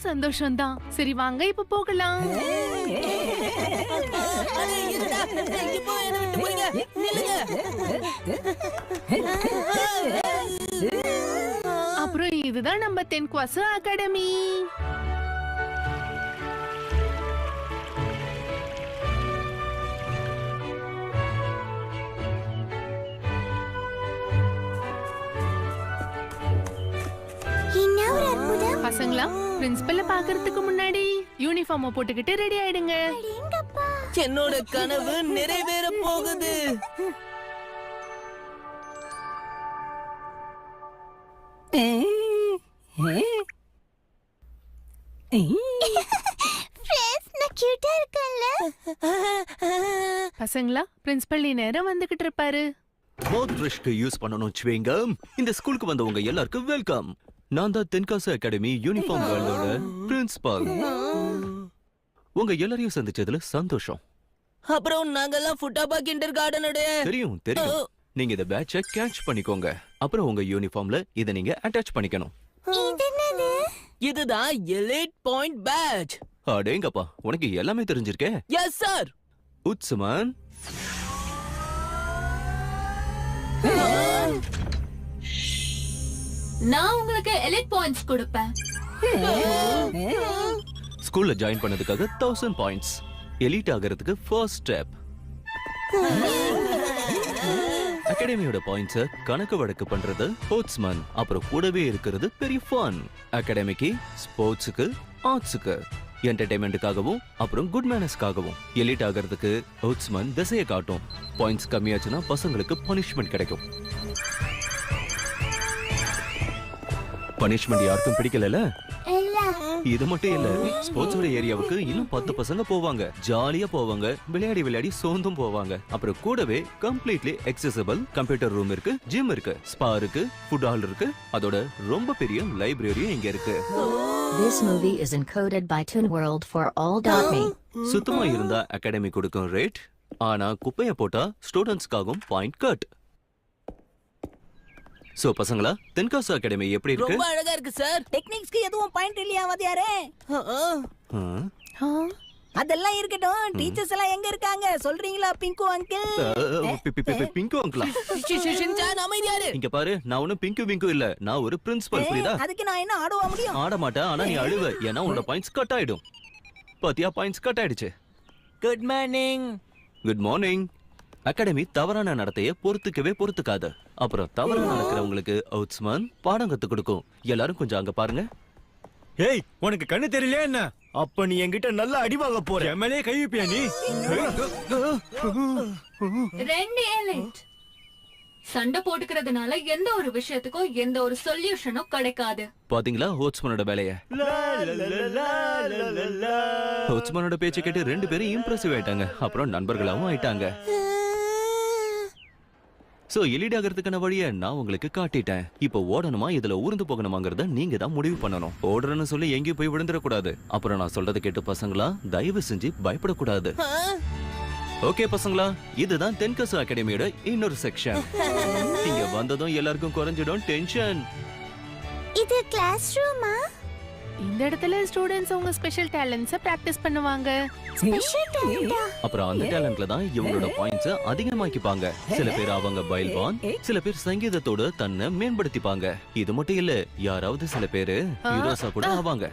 சந்தோஷம்தான். சரி வாங்க இப்ப போகலாம். அப்புறம் இதுதான் நம்ம தென்குவாசு அகாடமி. பசங்களா, பிரின்சிபல்ல பாக்குறதுக்கு முன்னாடி யூனிஃபார்ம் போட்டுக்கிட்டு ரெடி ஆயிடுங்க. என்னோட கனவு நிறைவேற போகுது. பசங்களா, பிரின்சிபல் நேரம் வந்துகிட்டு இருப்பாரு. யூஸ் பண்ணணும் சுவிங்கம். இந்த ஸ்கூலுக்கு வந்தவங்க எல்லாருக்கும் வெல்கம். நான் தான் தென்காசி அகாடமி யூனிஃபார்ம் கேர்ளோட பிரின்சிபல். உங்க எல்லாரையும் சந்திச்சதுல சந்தோஷம். அப்புறம் நாங்கெல்லாம் ஃபுட்டாபா கிண்டர் கார்டனோட தெரியும் தெரியும். நீங்க இந்த பேட்சை கேட்ச் பண்ணிக்கோங்க. அப்புறம் உங்க யூனிஃபார்ம்ல இத நீங்க அட்டாச் பண்ணிக்கணும். இதுதான் எலிட் பாயிண்ட் பேட்ச். அடேங்கப்பா, உனக்கு எல்லாமே தெரிஞ்சிருக்கே. Yes sir. உத்சுமன், நான் உங்களுக்கு எலிட் பாயிண்ட்ஸ் கொடுப்பேன். ஸ்கூல்ல ஜாயின் பண்ணதுக்காக 1000 பாயிண்ட்ஸ். எலிட் ஆகிறதுக்கு ஃபர்ஸ்ட் ஸ்டெப். அகாடமியோட பாயிண்ட்ஸ கணக்கு வழக்கு பண்றது ஹோட்ஸ்மன். அப்புறம் கூடவே இருக்கிறது பெரிய ஃபன். அகாடமிக்கு, ஸ்போர்ட்ஸுக்கு, ஆர்ட்ஸுக்கு, என்டர்டைன்மெண்ட்டுக்காகவும் அப்புறம் குட் மேனர்ஸ்க்காகவும். எலிட் ஆகிறதுக்கு ஹோட்ஸ்மன் திசையை காட்டும். பாயிண்ட்ஸ் கம்மியாச்சுன்னா பசங்களுக்கு பனிஷ்மெண்ட் கிடைக்கும். பனிஷ்மெண்ட் யாருக்கும் பிடிக்கல. இது மட்டும் இல்ல, ஸ்போர்ட்ஸோட ஏரியாவுக்கு இன்னும் 10 பசங்க போவாங்க. ஜாலியா போவாங்க, விளையாடி விளையாடி சோர்ந்தும் போவாங்க. அப்புறம் கூடவே கம்ப்ளீட்லி accessible கம்ப்யூட்டர் ரூம் இருக்கு, ஜிம் இருக்கு, ஸ்பா இருக்கு, ஃபுட் ஹால் இருக்கு. அதோட ரொம்ப பெரிய லைப்ரரியும் இங்க இருக்கு. This movie is encoded by Toon World for all.me. சுத்தமா இருந்தா அகாடமி கொடுக்கும் ரேட், ஆனா குப்பைய போட்டா ஸ்டூடண்ட்ஸ்க்காகவும் பாயிண்ட் கட். சோ பசங்களா, தென்காசி அகாடமி எப்படி இருக்கு? ரொம்ப அழகா இருக்கு சார். டெக்னிக்ஸ்க்கு எதுவும் பாயிண்ட் இல்லையா வாத்தியாரே? அதெல்லாம் இருக்கட்டும். டீச்சர்ஸ் எல்லாம் எங்க இருக்காங்க சொல்றீங்களா பிங்கு அங்கிள்? பிங்கு அங்கிளா? ஷின்சான் அமைதியாரு. இங்க பாரு, நான் ஒன்னும் பிங்கு விங்கு இல்ல. நான் ஒரு பிரின்சிபல், புரியுதா? அதுக்கு நான் என்ன ஆடவா முடியும்? ஆட மாட்டேன், ஆனா நீ அழுவ. ஏன்னா உன்னோட பாயிண்ட்ஸ் கட் ஆயிடும். பாத்தியா, பாயிண்ட்ஸ் கட் ஆயிடுச்சு. Good morning. Good morning. Academy தவறான நடத்தைய பொறுத்துக்காது. அப்புறம் தவறான நடக்கிறவங்களுக்கு அவுட்ஸ்மன் பாடம் கத்து கொடுக்கும். எல்லாரும் கொஞ்சம் அங்க பாருங்க. ஏய், உனக்கு கண்ணு தெரியல என்ன? அப்ப நீ என்கிட்ட நல்லா அடிவாங்க போற. எம்எல்ஏ கை வைப்பியா நீ? ரெண்டு எலிட் சண்டை போட்டுக்கிறதுனால எந்த ஒரு விஷயத்துக்கும் எந்த ஒரு சொல்யூஷனும் கிடைக்காது. பாத்தீங்களா ஹோட்ஸ்மனோட வேலைய? ஹோட்ஸ்மனோட பேச்சை கேட்டு 2 பேரும் இம்ப்ரெசிவ் ஆயிட்டாங்க. அப்புறம் நண்பர்களாவும் ஆயிட்டாங்க. சோ எலிட் ஆகிறதுக்கான வழியை நான் உங்களுக்கு காட்டிட்டேன். இப்போ ஓடணுமா இதுல ஊர்ந்து போகணுமாங்கிறத நீங்க தான் முடிவு பண்ணணும். ஓடுறன்னு சொல்லி எங்கேயும் போய் விழுந்துடக்கூடாது. அப்புறம் நான் சொல்றதை கேட்டு பசங்களா தயவு செஞ்சு பயப்படக்கூடாது. ஓகே பசங்களா, இதுதான் தென்காசி அகாடமியோட இன்னொரு செக்ஷன். இங்க வந்ததும் எல்லாருக்கும் குறைஞ்சிடும் டென்ஷன். இது கிளாஸ் ரூமா? இந்த இடத்துல ஸ்டூடண்ட்ஸ் அவங்க ஸ்பெஷல் டேலண்ட்ஸை பிராக்டிஸ் பண்ணுவாங்க. ஸ்பெஷல் டேலண்டா? அப்புறம் அந்த டேலண்ட்ல தான் இவங்களோட பாயிண்ட்ஸை அதிகமாக்கிப்பாங்க. சில பேர் அவங்க பைல்வான், சில பேர் சங்கீதத்தோட தன்னை மேம்படுத்திப்பாங்க. இது மட்டும் இல்ல, யாராவது சில பேரு ஹீரோஸா கூட ஆவாங்க.